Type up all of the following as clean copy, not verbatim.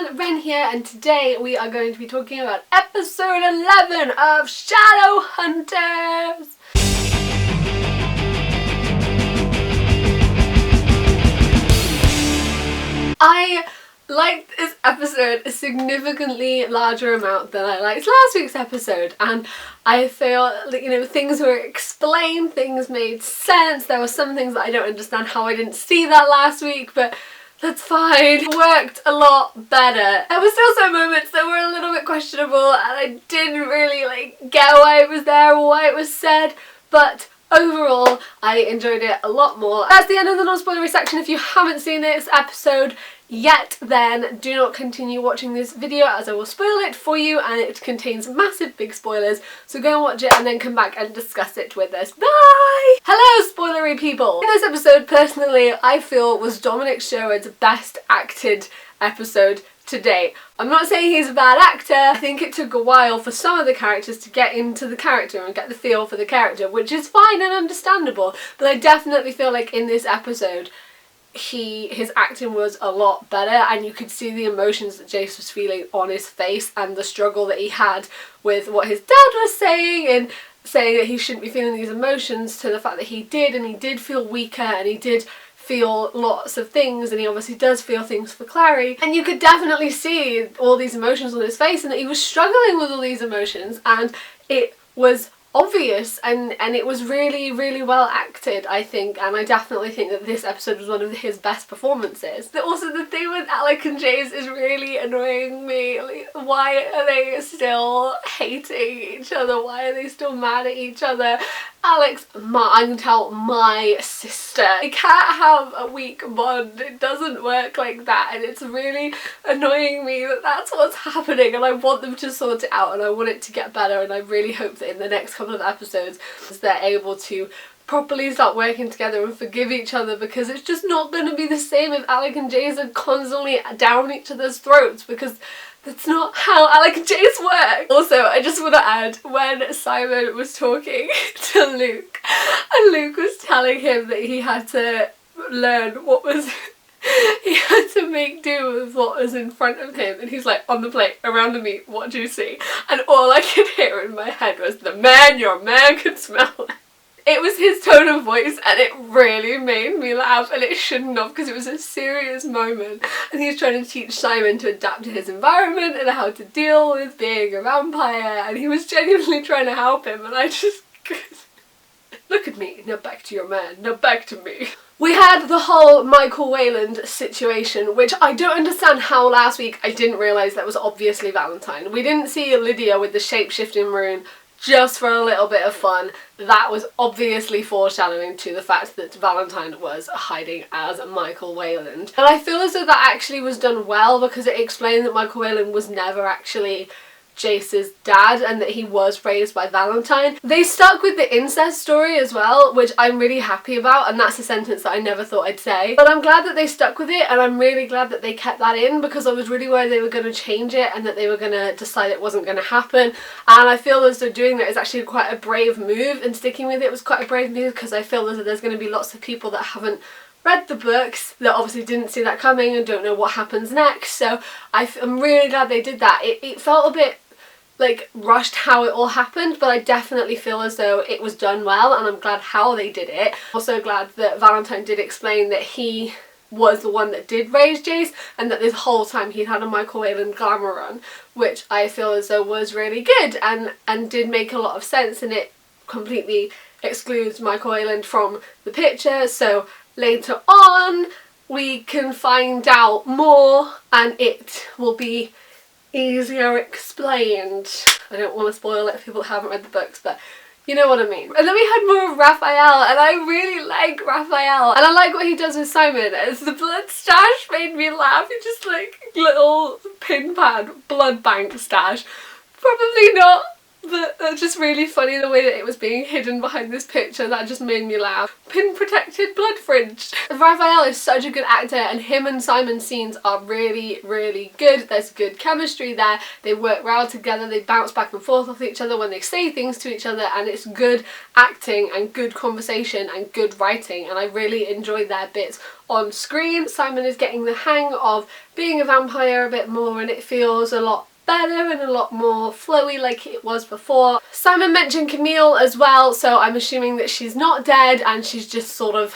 everyone, Ren here, and today we are going to be talking about episode 11 of Shadowhunters! I liked this episode a significantly larger amount than I liked last week's episode, and I feel like, things were explained, things made sense. There were some things that I don't understand how I didn't see that last week, but that's fine. It worked a lot better. There were still some moments that were a little bit questionable and I didn't really get why it was there or why it was said, but overall I enjoyed it a lot more. That's the end of the non-spoilery section. If you haven't seen this episode yet, then do not continue watching this video as I will spoil it for you, and it contains massive big spoilers, so go and watch it and then come back and discuss it with us. Bye! Hello spoilery people! In this episode, personally, I feel was Dominic Sherwood's best acted episode to date. I'm not saying he's a bad actor. I think it took a while for some of the characters to get into the character and get the feel for the character, which is fine and understandable, but I definitely feel like in this episode his acting was a lot better, and you could see the emotions that Jace was feeling on his face and the struggle that he had with what his dad was saying and saying that he shouldn't be feeling these emotions, to the fact that he did, and he did feel weaker and he did feel lots of things, and he obviously does feel things for Clary, and you could definitely see all these emotions on his face and that he was struggling with all these emotions, and it was obvious and it was really well acted, I think, and I definitely think that this episode was one of his best performances. Also, the thing with Alec and Jace is really annoying me. Like, why are they still hating each other? Why are they still mad at each other? Alex, I can tell my sister. I can't have a weak bond. It doesn't work like that, and it's really annoying me that that's what's happening, and I want them to sort it out and I want it to get better, and I really hope that in the next couple of episodes they're able to properly start working together and forgive each other, because it's just not going to be the same if Alec and Jace are constantly down each other's throats, because that's not how Alec and Jace work. Also, I just want to add, when Simon was talking to Luke and Luke was telling him that he had to learn what was he had to make do with what was in front of him, and he's like, on the plate, around the meat, what do you see? And all I could hear in my head was, the man your man can smell it. It was his tone of voice and it really made me laugh, and it shouldn't have, because it was a serious moment and he was trying to teach Simon to adapt to his environment and how to deal with being a vampire, and he was genuinely trying to help him, and I just look at me, now back to your man, now back to me. We had the whole Michael Wayland situation, which I don't understand how last week I didn't realise that was obviously Valentine. We didn't see Lydia with the shape-shifting rune just for a little bit of fun. That was obviously foreshadowing to the fact that Valentine was hiding as Michael Wayland. And I feel as though that actually was done well, because it explained that Michael Wayland was never actually Jace's dad and that he was raised by Valentine. They stuck with the incest story as well, which I'm really happy about, and that's a sentence that I never thought I'd say. But I'm glad that they stuck with it, and I'm really glad that they kept that in, because I was really worried they were going to change it and that they were going to decide it wasn't going to happen. And I feel as though doing that is actually quite a brave move, and sticking with it was quite a brave move, because I feel as though there's going to be lots of people that haven't read the books that obviously didn't see that coming and don't know what happens next. So I'm really glad they did that. It felt a bit rushed how it all happened, but I definitely feel as though it was done well, and I'm glad how they did it. Also glad that Valentine did explain that he was the one that did raise Jace, and that this whole time he'd had a Michael Wayland glamour run, which I feel as though was really good and did make a lot of sense, and it completely excludes Michael Wayland from the picture. So later on we can find out more and it will be easier explained. I don't want to spoil it if people haven't read the books, but you know what I mean. And then we had more of Rafael, and I really like Rafael, and I like what he does with Simon. As the blood stash made me laugh. It's just little pin pad blood bank stash. Probably not But that's just really funny the way that it was being hidden behind this picture. That just made me laugh. Pin protected blood fridge. Rafael is such a good actor, and him and Simon's scenes are really, really good. There's good chemistry there. They work well together. They bounce back and forth off each other when they say things to each other, and it's good acting and good conversation and good writing, and I really enjoy their bits on screen. Simon is getting the hang of being a vampire a bit more, and it feels a lot better and a lot more flowy like it was before. Simon mentioned Camille as well, so I'm assuming that she's not dead and she's just sort of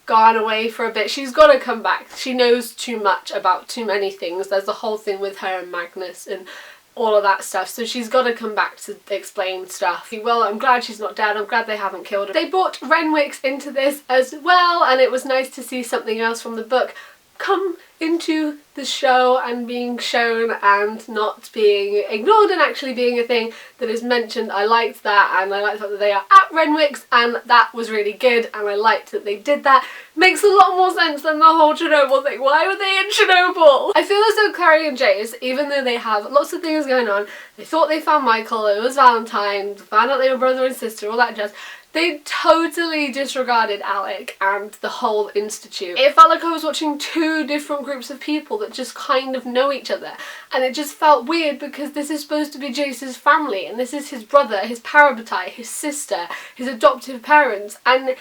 gone away for a bit. She's got to come back. She knows too much about too many things. There's the whole thing with her and Magnus and all of that stuff, so she's got to come back to explain stuff. Well, I'm glad she's not dead. I'm glad they haven't killed her. They brought Renwick's into this as well, and it was nice to see something else from the book come into the show and being shown and not being ignored and actually being a thing that is mentioned. I liked that, and I liked the fact that they are at Renwick's, and that was really good, and I liked that they did that. Makes a lot more sense than the whole Chernobyl thing. Why were they in Chernobyl? I feel as though Clary and Jace, even though they have lots of things going on, they thought they found Michael, it was Valentine, found out they were brother and sister, all that jazz. They totally disregarded Alec and the whole institute. It felt like I was watching two different groups of people that just kind of know each other, and it just felt weird because this is supposed to be Jace's family, and this is his brother, his parabatai, his sister, his adoptive parents, and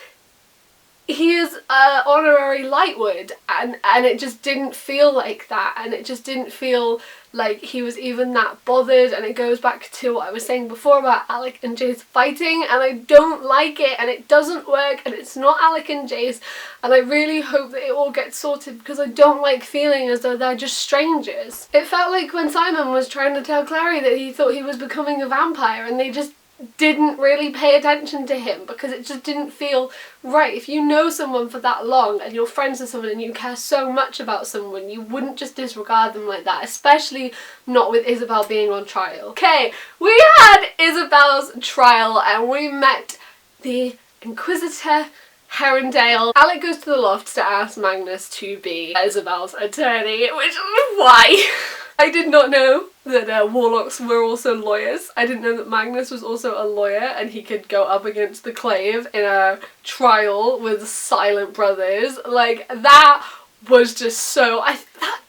he is honorary Lightwood, and it just didn't feel like that, and it just didn't feel like he was even that bothered, and it goes back to what I was saying before about Alec and Jace fighting, and I don't like it, and it doesn't work, and it's not Alec and Jace, and I really hope that it all gets sorted because I don't like feeling as though they're just strangers. It felt like when Simon was trying to tell Clary that he thought he was becoming a vampire, and they just didn't really pay attention to him because it just didn't feel right. If you know someone for that long and you're friends with someone and you care so much about someone, you wouldn't just disregard them like that, especially not with Isabel being on trial. Okay, we had Isabel's trial and we met the Inquisitor Herondale. Alec goes to the loft to ask Magnus to be Isabel's attorney, which, why? I did not know that warlocks were also lawyers. I didn't know that Magnus was also a lawyer and he could go up against the Clave in a trial with silent brothers. Like, that was just so... that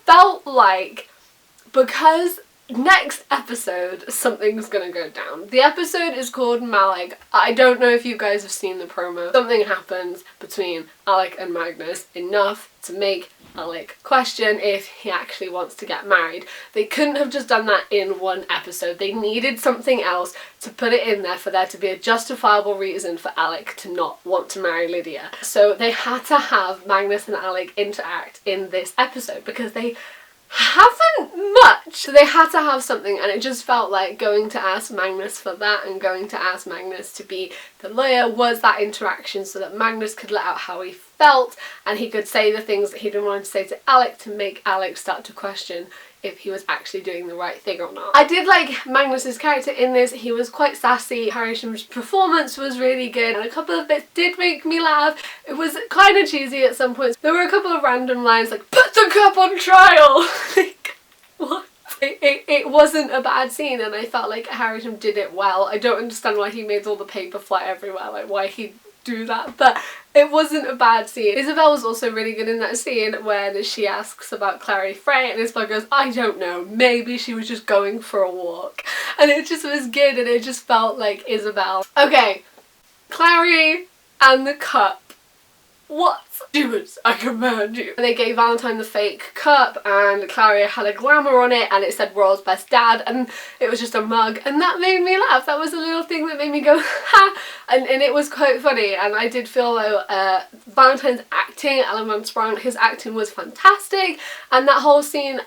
felt like, because next episode something's gonna go down. The episode is called Malik. I don't know if you guys have seen the promo. Something happens between Alec and Magnus enough to make Alec question if he actually wants to get married. They couldn't have just done that in one episode. They needed something else to put it in there for there to be a justifiable reason for Alec to not want to marry Lydia. So they had to have Magnus and Alec interact in this episode because they haven't much. So they had to have something, and it just felt like going to ask Magnus for that and going to ask Magnus to be the lawyer was that interaction so that Magnus could let out how he felt and he could say the things that he didn't want to say to Alec to make Alec start to question if he was actually doing the right thing or not. I did like Magnus's character in this. He was quite sassy. Harisham's performance was really good, and a couple of bits did make me laugh. It was kind of cheesy at some points. There were a couple of random lines like, "Put the cup on trial!" Like, what? It wasn't a bad scene, and I felt like Harisham did it well. I don't understand why he made all the paper fly everywhere, like why he do that, but it wasn't a bad scene. Isabel was also really good in that scene when she asks about Clary Frey and Isabel goes, "I don't know, maybe she was just going for a walk," and it just was good, and it just felt like Isabel. Okay, Clary and the cup. What? Do as I command you. They gave Valentine the fake cup and Clary had a glamour on it and it said "World's Best Dad," and it was just a mug, and that made me laugh. That was a little thing that made me go ha, and it was quite funny, and I did feel though Valentine's acting, Alan Sprung, his acting was fantastic, and that whole scene,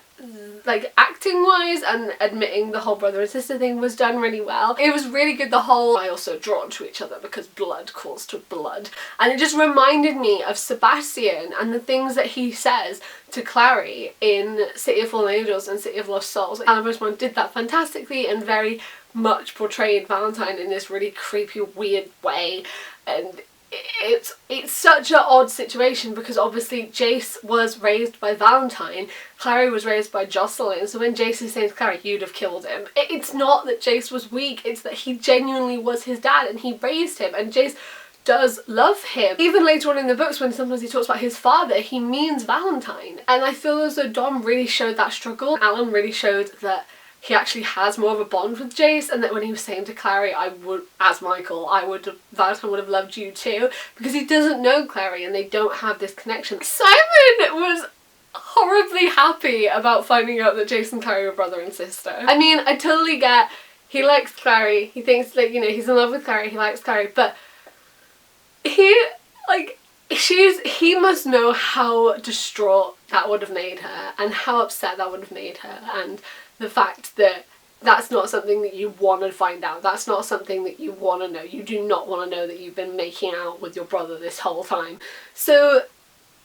like acting wise and admitting the whole brother and sister thing, was done really well. It was really good. The whole I also drawn to each other because blood calls to blood, and it just reminded me of Sebastian and the things that he says to Clary in City of Fallen Angels and City of Lost Souls. Alan Sprung did that fantastically and very much portrayed Valentine in this really creepy, weird way, and it's such an odd situation because obviously Jace was raised by Valentine, Clary was raised by Jocelyn, so when Jace is saying to Clary, you'd have killed him, it's not that Jace was weak, it's that he genuinely was his dad and he raised him, and Jace does love him. Even later on in the books when sometimes he talks about his father, he means Valentine, and I feel as though Dom really showed that struggle. Alan really showed that he actually has more of a bond with Jace, and that when he was saying to Clary, I would, as Michael, Valentine would have loved you too, because he doesn't know Clary and they don't have this connection. Simon was horribly happy about finding out that Jace and Clary were brother and sister. I mean, I totally get, he likes Clary, he thinks like, you know, he's in love with Clary, he likes Clary, but he must know how distraught that would have made her and how upset that would have made her, and the fact that that's not something that you want to find out, that's not something that you want to know. You do not want to know that you've been making out with your brother this whole time. So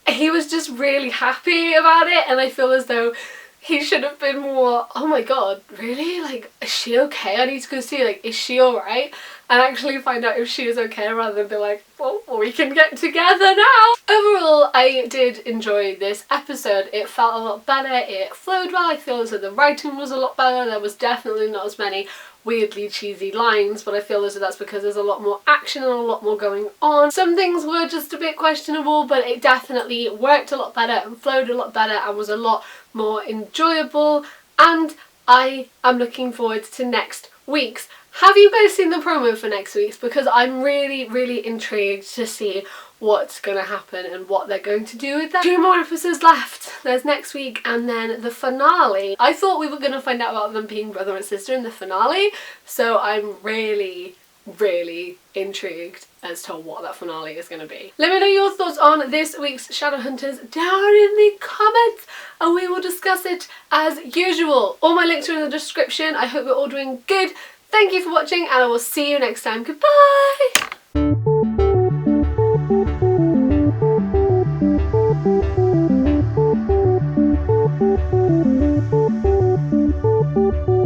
he was just really happy about it, and I feel as though he should have been more, oh my god, really? Like, is she okay? I need to go see, like, is she alright? And actually find out if she is okay rather than be like, well, we can get together now. Overall, I did enjoy this episode. It felt a lot better, it flowed well, I feel as though the writing was a lot better, there was definitely not as many weirdly cheesy lines, but I feel as though that's because there's a lot more action and a lot more going on. Some things were just a bit questionable, but it definitely worked a lot better and flowed a lot better and was a lot more enjoyable, and I am looking forward to next week's. Have you guys seen the promo for next week's? Because I'm really intrigued to see what's going to happen and what they're going to do with that. 2 more episodes left. There's next week and then the finale. I thought we were going to find out about them being brother and sister in the finale, so I'm really intrigued as to what that finale is going to be. Let me know your thoughts on this week's Shadowhunters down in the comments and we will discuss it as usual. All my links are in the description. I hope you're all doing good. Thank you for watching and I will see you next time. Goodbye!